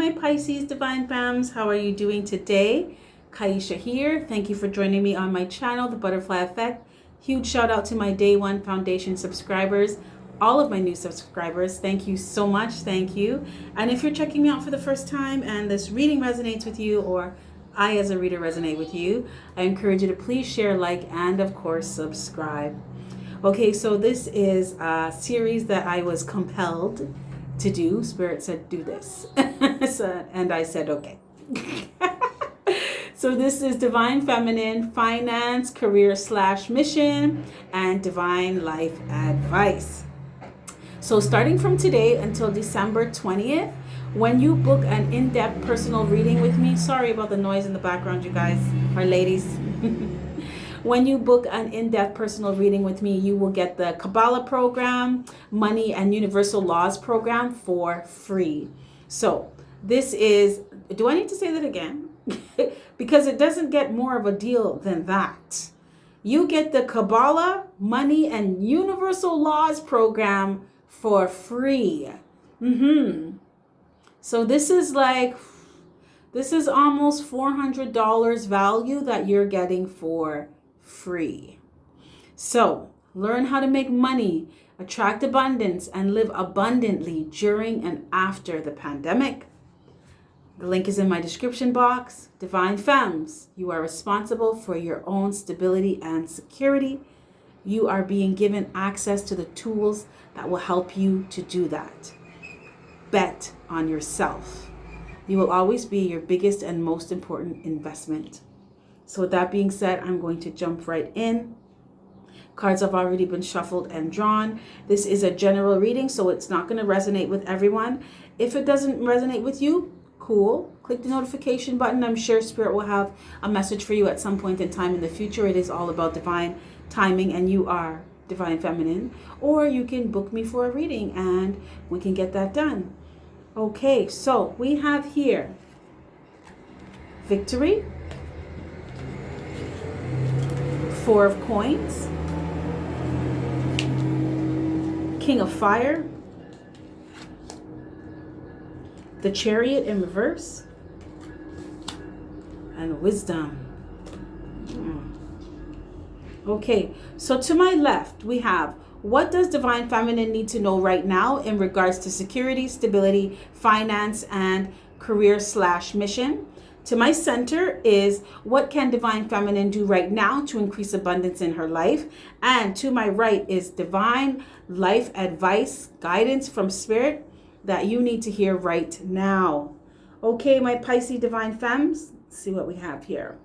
my Pisces Divine Fams. How are you doing today? Kaisha here. Thank you for joining me on my channel, The Butterfly Effect. Huge shout out to my Day One Foundation subscribers, all of my new subscribers. Thank you so much. Thank you. And if you're checking me out for the first time and this reading resonates with you, or I as a reader resonate with you, I encourage you to please share, like, and of course, subscribe. Okay, so this is a series that I was compelled to do. Spirit said, do this. And I said, okay. So this is Divine Feminine Finance, Career / Mission, and Divine Life Advice. So starting from today until December 20th, when you book an in-depth personal reading with me, sorry about the noise in the background, you guys, or ladies. When you book an in-depth personal reading with me, you will get the Kabbalah program, Money and Universal Laws program for free. So this is, do I need to say that again? Because it doesn't get more of a deal than that. You get the Kabbalah, Money and Universal Laws program for free. So this is almost $400 value that you're getting for free. So learn how to make money, attract abundance, and live abundantly during and after the pandemic. The link is in my description box. Divine Femmes, you are responsible for your own stability and security. You are being given access to the tools that will help you to do that. Bet on yourself. You will always be your biggest and most important investment. So with that being said, I'm going to jump right in. Cards have already been shuffled and drawn. This is a general reading, so it's not going to resonate with everyone. If it doesn't resonate with you, cool. Click the notification button. I'm sure Spirit will have a message for you at some point in time in the future. It is all about divine timing, and you are Divine Feminine. Or you can book me for a reading and we can get that done. Okay, so we have here Victory, 4 of Coins, King of Fire, the Chariot in reverse, and Wisdom. Okay, so to my left, we have, what does Divine Feminine need to know right now in regards to security, stability, finance, and career / mission? To my center is, what can Divine Feminine do right now to increase abundance in her life? And to my right is Divine Life Advice, guidance from Spirit that you need to hear right now. Okay, my Pisces Divine Femmes, let's see what we have here.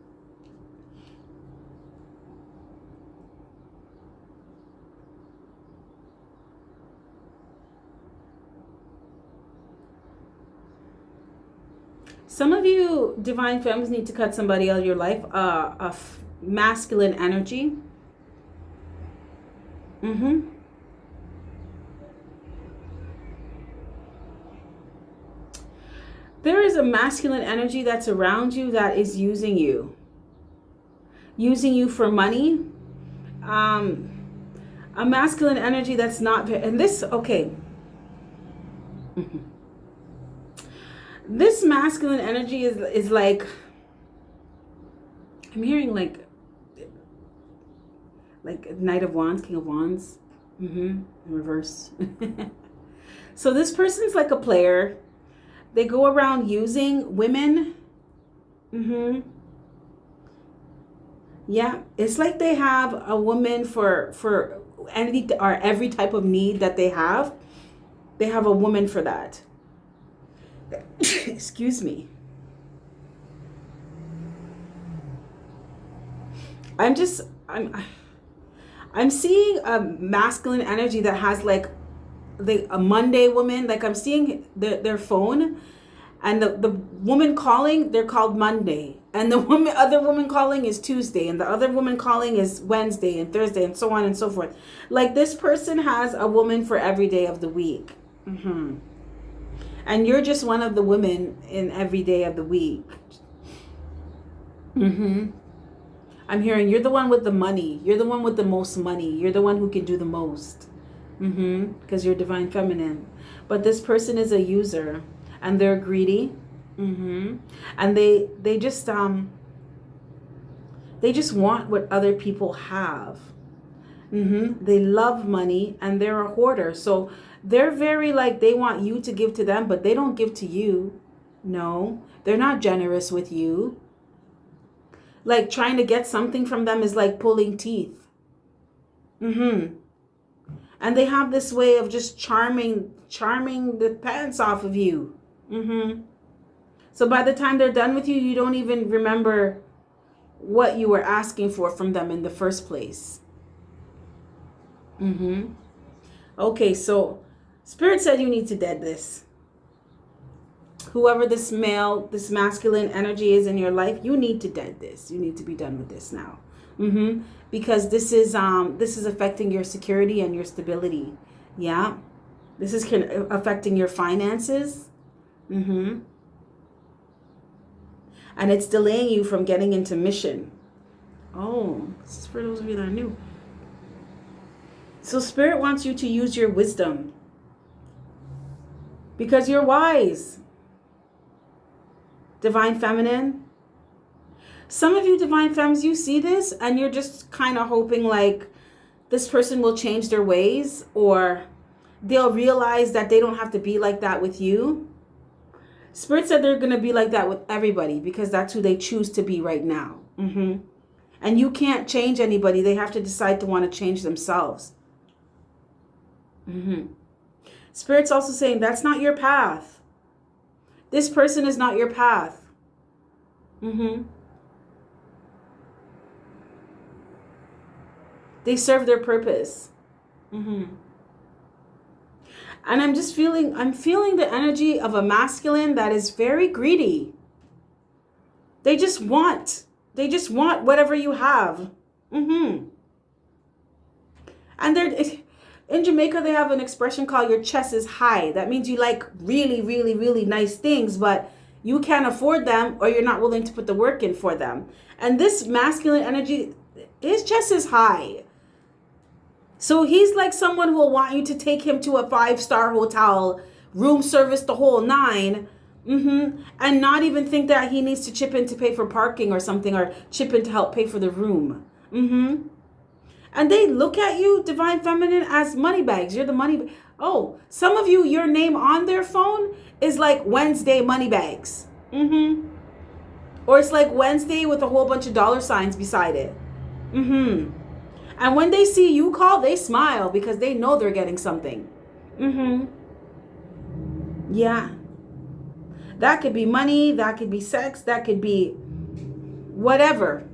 Some of you Divine Femmes need to cut somebody out of your life, masculine energy. There is a masculine energy that's around you that is using you for money. A masculine energy that's not, and this, okay. This masculine energy is like, I'm hearing like Knight of Wands, King of Wands, in reverse. So this person's like a player. They go around using women. Yeah, it's like they have a woman for any or every type of need that they have. They have a woman for that. Excuse me. I'm seeing a masculine energy that has like a Monday woman. Like I'm seeing their phone, and the woman calling, they're called Monday, and the other woman calling is Tuesday, and the other woman calling is Wednesday and Thursday, and so on and so forth. Like this person has a woman for every day of the week. And you're just one of the women in every day of the week. I'm hearing you're the one with the money. You're the one with the most money. You're the one who can do the most. Because you're Divine Feminine. But this person is a user, and they're greedy. And they just want what other people have. They love money and they're a hoarder. So they're very like, they want you to give to them, but they don't give to you. No, they're not generous with you. Like trying to get something from them is like pulling teeth. And they have this way of just charming the pants off of you. So by the time they're done with you, you don't even remember what you were asking for from them in the first place. Okay, so Spirit said you need to dead this. Whoever this masculine energy is in your life, you need to dead this. You need to be done with this now. Because this is affecting your security and your stability. Yeah. This is affecting your finances. And it's delaying you from getting into mission. Oh, this is for those of you that are new. So Spirit wants you to use your wisdom. Because you're wise. Divine Feminine. Some of you Divine Femmes, you see this and you're just kind of hoping like this person will change their ways, or they'll realize that they don't have to be like that with you. Spirit said they're going to be like that with everybody because that's who they choose to be right now. And you can't change anybody. They have to decide to want to change themselves. Spirit's also saying that's not your path. This person is not your path. They serve their purpose. And I'm feeling the energy of a masculine that is very greedy. They just want whatever you have. And in Jamaica, they have an expression called your chest is high. That means you like really, really, really nice things, but you can't afford them or you're not willing to put the work in for them. And this masculine energy, his chest is high. So he's like someone who will want you to take him to a 5-star hotel, room service, the whole 9, and not even think that he needs to chip in to pay for parking or something, or chip in to help pay for the room. And they look at you, Divine Feminine, as money bags. You're the money. Oh, some of you, your name on their phone is like Wednesday money bags. Or it's like Wednesday with a whole bunch of dollar signs beside it. And when they see you call, they smile because they know they're getting something. Yeah. That could be money. That could be sex. That could be whatever.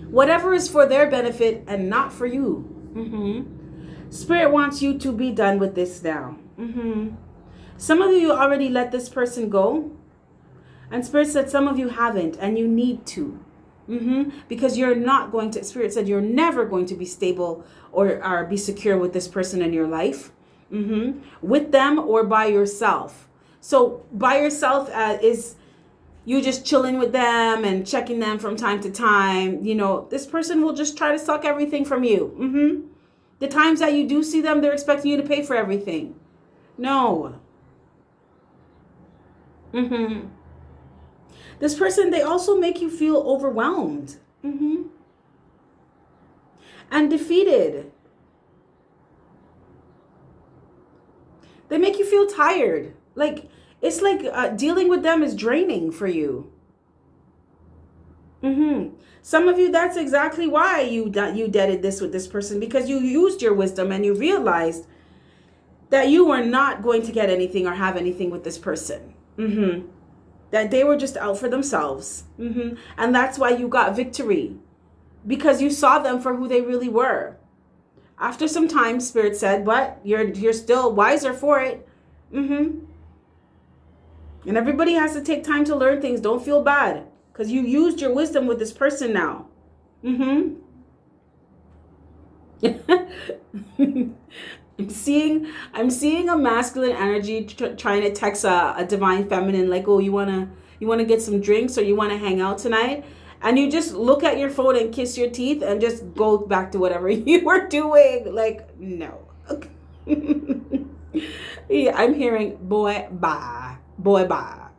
Whatever is for their benefit and not for you. Spirit wants you to be done with this now. Some of you already let this person go. And Spirit said some of you haven't, and you need to. Because you're not going to, Spirit said you're never going to be stable or be secure with this person in your life. With them or by yourself. So by yourself is you just chilling with them and checking them from time to time. You know, this person will just try to suck everything from you. The times that you do see them, they're expecting you to pay for everything. No. This person, they also make you feel overwhelmed. And defeated. They make you feel tired. Like, it's like dealing with them is draining for you. Some of you, that's exactly why you deaded this with this person, because you used your wisdom and you realized that you were not going to get anything or have anything with this person. That they were just out for themselves. And that's why you got victory, because you saw them for who they really were. After some time, Spirit said, but you're still wiser for it. And everybody has to take time to learn things. Don't feel bad, because you used your wisdom with this person now. I'm seeing a masculine energy trying to text a divine feminine, like, oh, you wanna get some drinks or you wanna hang out tonight, and you just look at your phone and kiss your teeth and just go back to whatever you were doing. Like, no. Yeah, I'm hearing boy bye.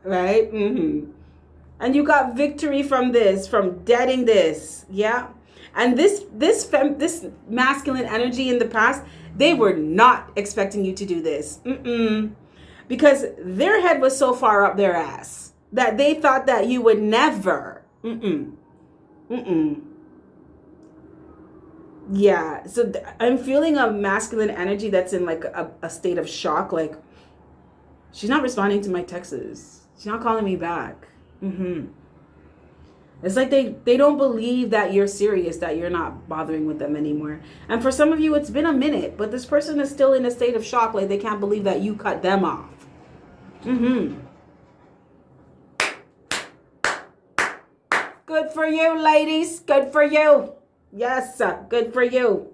right? And you got victory from this, from deading this. Yeah. And this masculine energy in the past, they were not expecting you to do this. Because their head was so far up their ass that they thought that you would never. Yeah. So I'm feeling a masculine energy that's in like a state of shock. Like, she's not responding to my texts. She's not calling me back. It's like they don't believe that you're serious, that you're not bothering with them anymore. And for some of you, it's been a minute, but this person is still in a state of shock. Like, they can't believe that you cut them off. Good for you, ladies. Good for you. Yes, good for you.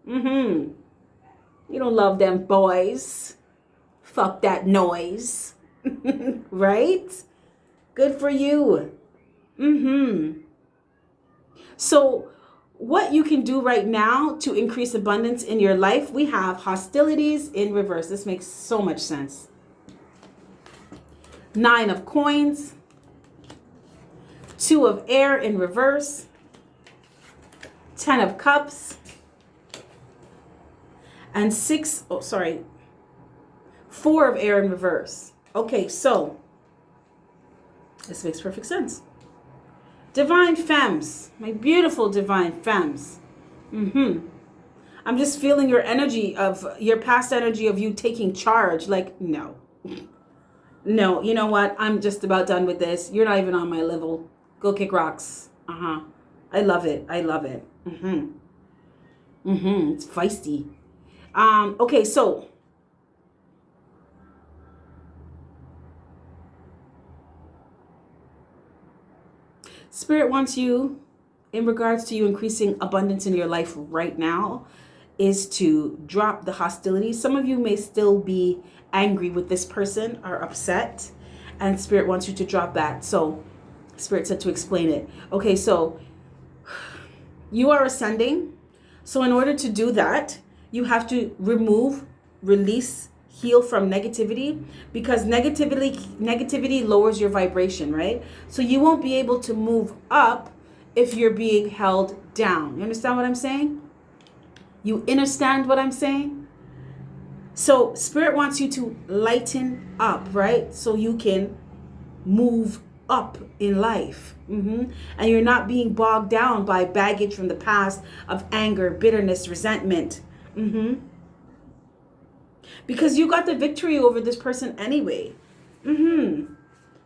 You don't love them boys. Fuck that noise. Right? Good for you. So what you can do right now to increase abundance in your life, we have hostilities in reverse. This makes so much sense. 9 of coins, 2 of air in reverse, 10 of cups, and 4 of air in reverse. Okay, so this makes perfect sense. Divine femmes, my beautiful divine femmes. I'm just feeling your energy of your past energy of you taking charge. Like, no, you know what? I'm just about done with this. You're not even on my level. Go kick rocks. I love it. It's feisty. Okay, so Spirit wants you, in regards to you increasing abundance in your life right now, is to drop the hostility. Some of you may still be angry with this person or upset, and Spirit wants you to drop that. So Spirit said to explain it. Okay, so you are ascending. So in order to do that, you have to remove, release, heal from negativity, because negativity lowers your vibration, right? So you won't be able to move up if you're being held down. You understand what I'm saying? You understand what I'm saying? So Spirit wants you to lighten up, right? So you can move up in life. And you're not being bogged down by baggage from the past of anger, bitterness, resentment. Because you got the victory over this person anyway.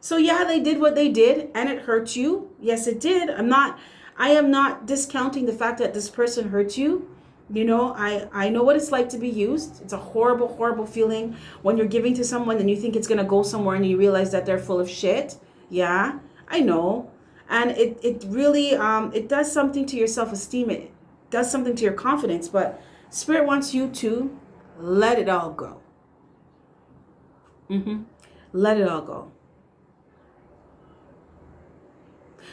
So yeah, they did what they did and it hurt you. Yes, it did. I am not discounting the fact that this person hurt you. You know, I know what it's like to be used. It's a horrible, horrible feeling when you're giving to someone and you think it's going to go somewhere and you realize that they're full of shit. Yeah, I know. And it really, it does something to your self-esteem. It does something to your confidence. But Spirit wants you to let it all go. Let it all go.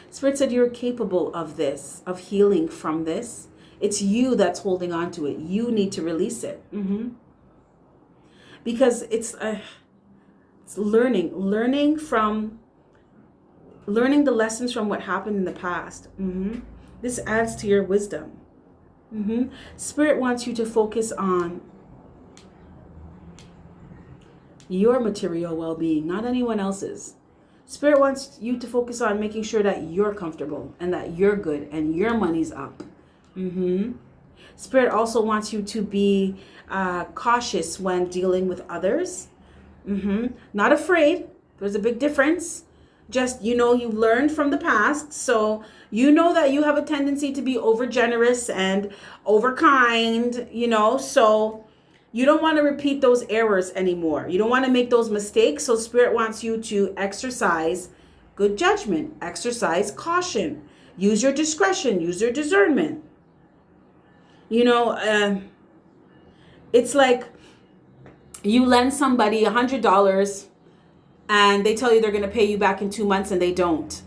Spirit said you're capable of this, of healing from this. It's you that's holding on to it. You need to release it. Because it's learning the lessons from what happened in the past. This adds to your wisdom. Spirit wants you to focus on your material well-being, not anyone else's. Spirit wants you to focus on making sure that you're comfortable and that you're good and your money's up. Spirit also wants you to be cautious when dealing with others. Not afraid. There's a big difference. Just, you know, you learned from the past. So you know that you have a tendency to be over generous and over kind, you know, so you don't want to repeat those errors anymore. You don't want to make those mistakes. So Spirit wants you to exercise good judgment, exercise caution, use your discretion, use your discernment. You know, it's like you lend somebody $100 and they tell you they're going to pay you back in 2 months and they don't.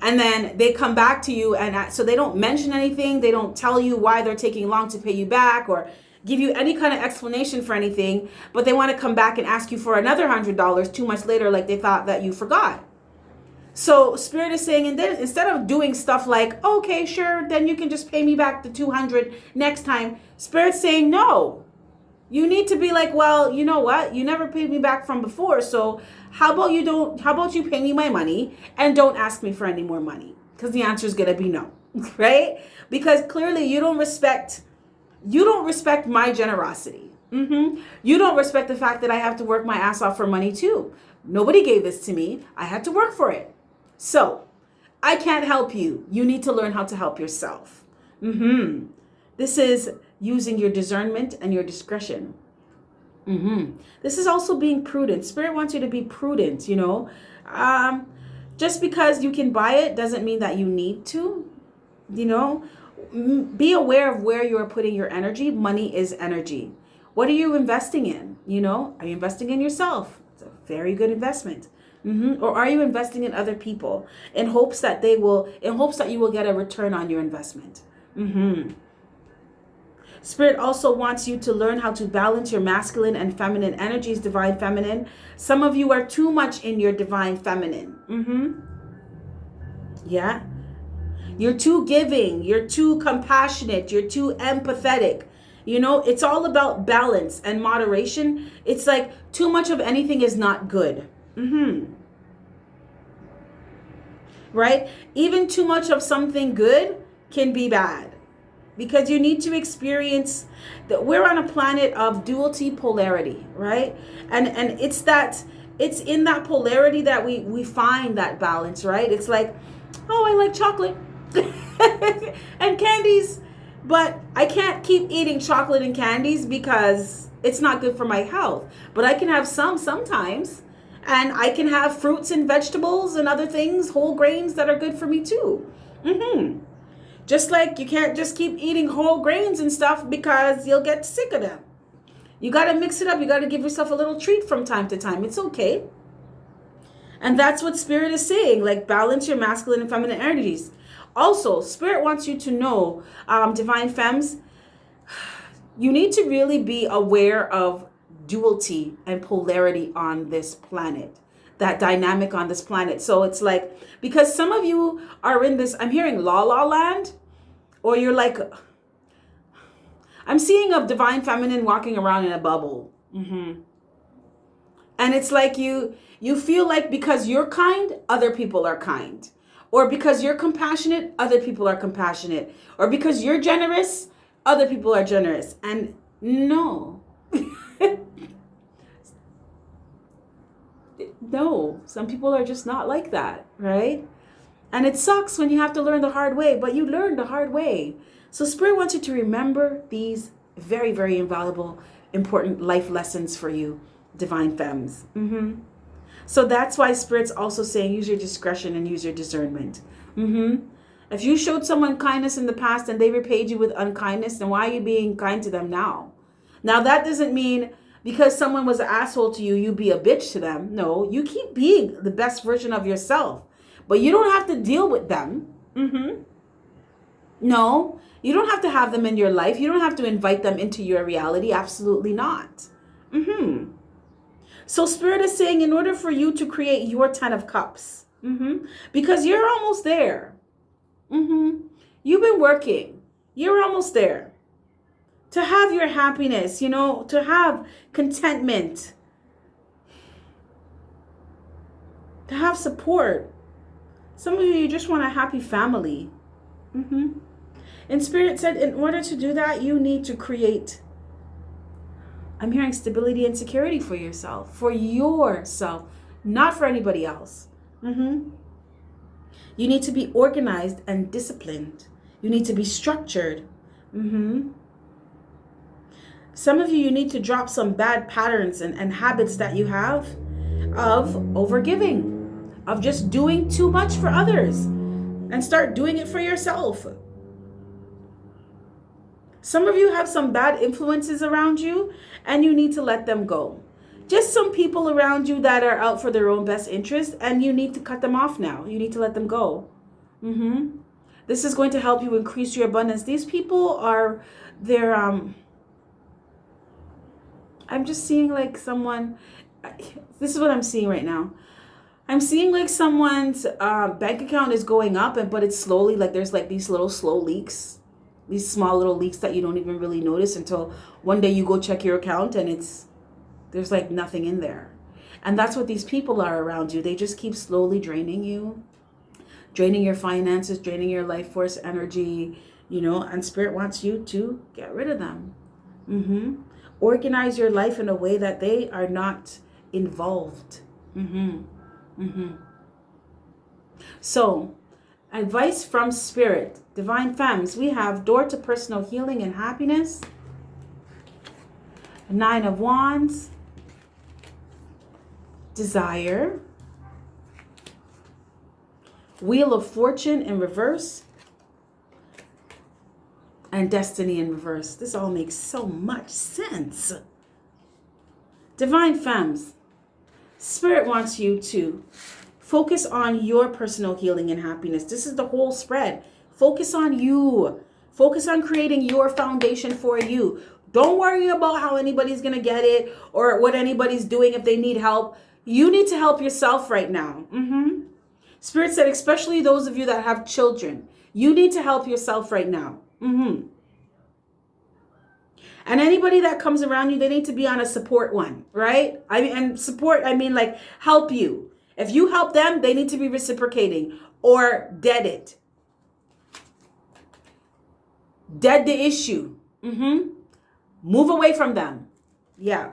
And then they come back to you and so they don't mention anything. They don't tell you why they're taking long to pay you back, or give you any kind of explanation for anything, but they want to come back and ask you for another $100 2 months later, like they thought that you forgot. So Spirit is saying, instead of doing stuff like, okay, sure, then you can just pay me back the 200 next time. Spirit's saying, no. You need to be like, well, you know what? You never paid me back from before. So how about you pay me my money and don't ask me for any more money? Because the answer is going to be no, right? Because clearly you don't respect my generosity. You don't respect the fact that I have to work my ass off for money too. Nobody gave this to me. I had to work for it. So I can't help you. You need to learn how to help yourself. This is using your discernment and your discretion. This is also being prudent. Spirit wants you to be prudent, you know. Just because you can buy it doesn't mean that you need to, you know. Be aware of where you are putting your energy. Money is energy. What are you investing in? You know, are you investing in yourself? It's a very good investment. Or are you investing in other people in hopes that you will get a return on your investment? Spirit also wants you to learn how to balance your masculine and feminine energies, divine feminine. Some of you are too much in your divine feminine. Yeah. You're too giving. You're too compassionate. You're too empathetic. You know, it's all about balance and moderation. It's like too much of anything is not good. Right? Even too much of something good can be bad. Because you need to experience that we're on a planet of duality, polarity, right? And it's in that polarity that we find that balance, right? It's like, oh, I like chocolate and candies, but I can't keep eating chocolate and candies because it's not good for my health. But I can have sometimes, and I can have fruits and vegetables and other things, whole grains that are good for me too. Just like you can't just keep eating whole grains and stuff because you'll get sick of them. You got to mix it up. You got to give yourself a little treat from time to time. It's okay. And that's what Spirit is saying, like balance your masculine and feminine energies. Also, Spirit wants you to know, divine femmes, you need to really be aware of duality and polarity on this planet. That dynamic on this planet. So it's like, because some of you are in this, I'm hearing la la land, or you're like, I'm seeing a divine feminine walking around in a bubble. And it's like you feel like because you're kind, other people are kind. Or because you're compassionate, other people are compassionate. Or because you're generous, other people are generous. And no. No, some people are just not like that, right? And it sucks when you have to learn the hard way, but you learn the hard way. So Spirit wants you to remember these very, very invaluable, important life lessons for you, divine femmes. So that's why Spirit's also saying use your discretion and use your discernment. If you showed someone kindness in the past and they repaid you with unkindness, then why are you being kind to them now? Now that doesn't mean because someone was an asshole to you, you be a bitch to them. No, you keep being the best version of yourself. But you don't have to deal with them. No, you don't have to have them in your life. You don't have to invite them into your reality. Absolutely not. So Spirit is saying in order for you to create your 10 of Cups, because you're almost there. You've been working. You're almost there. To have your happiness, you know, to have contentment, to have support. Some of you just want a happy family. And Spirit said in order to do that, you need to create, I'm hearing stability and security for yourself, not for anybody else. You need to be organized and disciplined. You need to be structured. Some of you need to drop some bad patterns and habits that you have of overgiving, of just doing too much for others and start doing it for yourself. Some of you have some bad influences around you and you need to let them go. Just some people around you that are out for their own best interest and you need to cut them off now. You need to let them go. This is going to help you increase your abundance. These people are, they're I'm just seeing like someone, this is what I'm seeing right now. I'm seeing like someone's bank account is going up, but it's slowly, like there's like these little slow leaks, these small little leaks that you don't even really notice until one day you go check your account and there's like nothing in there. And that's what these people are around you. They just keep slowly draining you, draining your finances, draining your life force energy, and Spirit wants you to get rid of them. Organize your life in a way that they are not involved. So, advice from Spirit, Divine Femmes, we have door to personal healing and happiness, 9 of Wands, desire, Wheel of Fortune in reverse, and destiny in reverse. This all makes so much sense. Divine Femmes, Spirit wants you to focus on your personal healing and happiness. This is the whole spread. Focus on you. Focus on creating your foundation for you. Don't worry about how anybody's going to get it or what anybody's doing if they need help. You need to help yourself right now. Spirit said, especially those of you that have children, you need to help yourself right now. And anybody that comes around you, they need to be on a support one, right? I mean like help you. If you help them, they need to be reciprocating or dead it. Dead the issue. Move away from them. Yeah.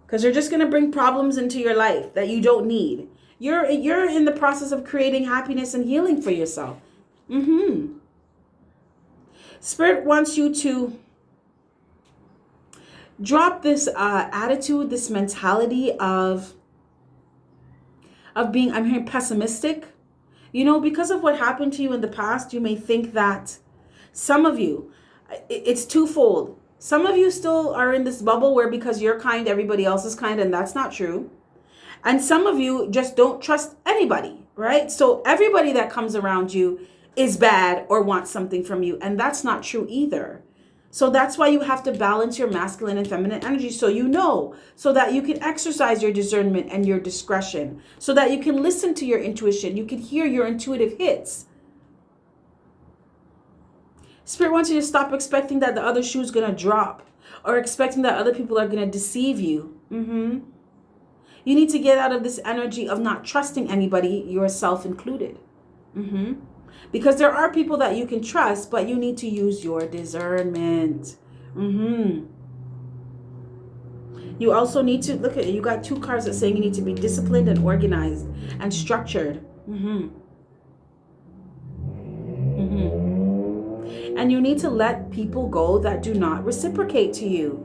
Because they're just going to bring problems into your life that you don't need. You're in the process of creating happiness and healing for yourself. Spirit wants you to drop this attitude, this mentality of being, I'm hearing pessimistic. Because of what happened to you in the past, you may think that some of you, it's twofold. Some of you still are in this bubble where because you're kind, everybody else is kind, and that's not true. And some of you just don't trust anybody, right? So everybody that comes around you is bad or wants something from you, and that's not true either. So that's why you have to balance your masculine and feminine energy so that you can exercise your discernment and your discretion, so that you can listen to your intuition, you can hear your intuitive hits. Spirit wants you to stop expecting that the other shoe is going to drop or expecting that other people are going to deceive you. You need to get out of this energy of not trusting anybody, yourself included. Because there are people that you can trust, but you need to use your discernment. You also need to, look at it, you got 2 cards that saying you need to be disciplined and organized and structured. And you need to let people go that do not reciprocate to you.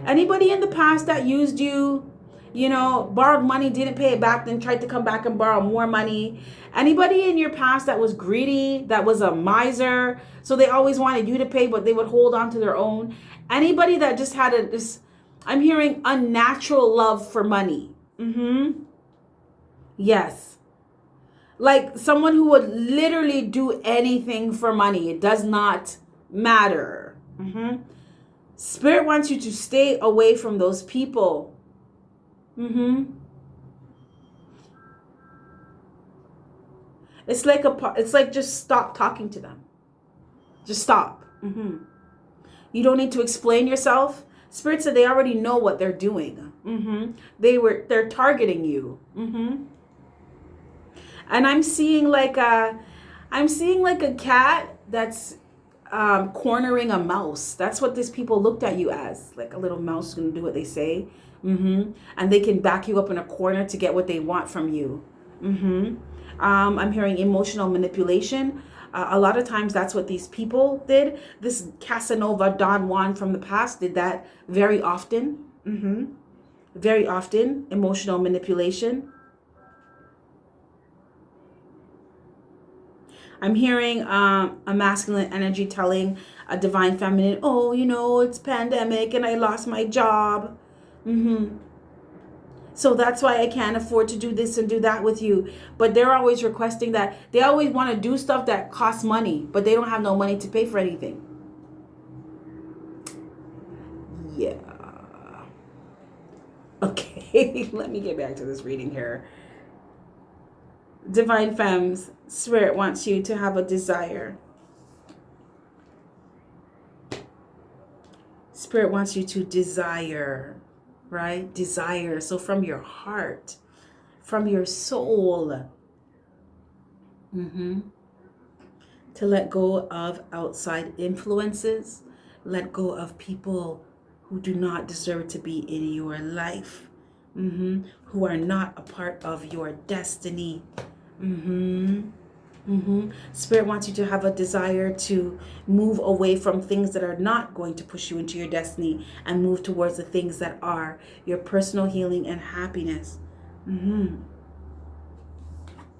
Anybody in the past that used you, borrowed money, didn't pay it back, then tried to come back and borrow more money. Anybody in your past that was greedy, that was a miser, so they always wanted you to pay, but they would hold on to their own. Anybody that just had I'm hearing unnatural love for money. Yes. Like someone who would literally do anything for money. It does not matter. Spirit wants you to stay away from those people. It's like just stop talking to them. Just stop. You don't need to explain yourself. Spirit said they already know what they're doing. They're targeting you. And I'm seeing like a cat that's cornering a mouse. That's what these people looked at you as, like a little mouse gonna do what they say. And they can back you up in a corner to get what they want from you. I'm hearing emotional manipulation. A lot of times that's what these people did. This Casanova Don Juan from the past did that very often. Very often, emotional manipulation. I'm hearing a masculine energy telling a divine feminine, oh, it's pandemic and I lost my job. So that's why I can't afford to do this and do that with you. But they're always requesting that. They always want to do stuff that costs money, but they don't have no money to pay for anything. Let me get back to this reading here. Divine Femmes, Spirit wants you to have a desire. Spirit wants you to desire, right? Desire. So from your heart, from your soul, to let go of outside influences, let go of people who do not deserve to be in your life, who are not a part of your destiny. Spirit wants you to have a desire to move away from things that are not going to push you into your destiny and move towards the things that are your personal healing and happiness.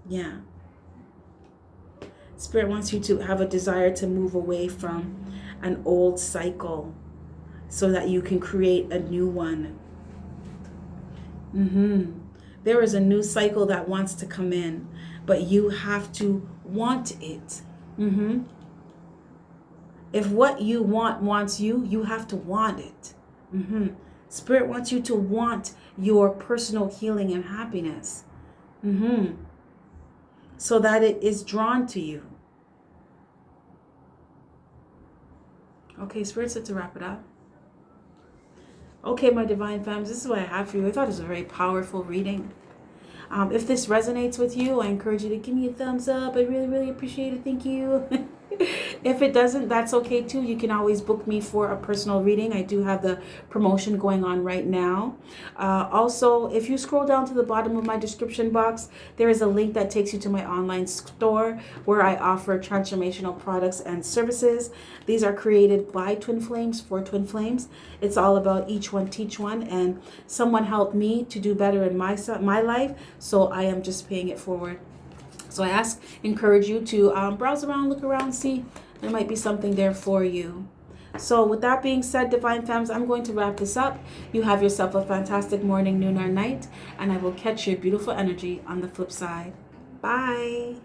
Yeah. Spirit wants you to have a desire to move away from an old cycle so that you can create a new one. There is a new cycle that wants to come in, but you have to want it. If what you want wants you, you have to want it. Spirit wants you to want your personal healing and happiness, so that it is drawn to you. Okay, Spirit said to wrap it up. Okay, my Divine Femmes, this is what I have for you. I thought it was a very powerful reading. If this resonates with you, I encourage you to give me a thumbs up. I really, really appreciate it. Thank you. If it doesn't, that's okay too. You can always book me for a personal reading. I do have the promotion going on right now. Also, if you scroll down to the bottom of my description box, there is a link that takes you to my online store where I offer transformational products and services. These are created by Twin Flames for Twin Flames. It's all about each one teach one, and someone helped me to do better in my life, so I am just paying it forward. So I encourage you to browse around, look around, see there might be something there for you. So with that being said, Divine Femmes, I'm going to wrap this up. You have yourself a fantastic morning, noon, or night, and I will catch your beautiful energy on the flip side. Bye.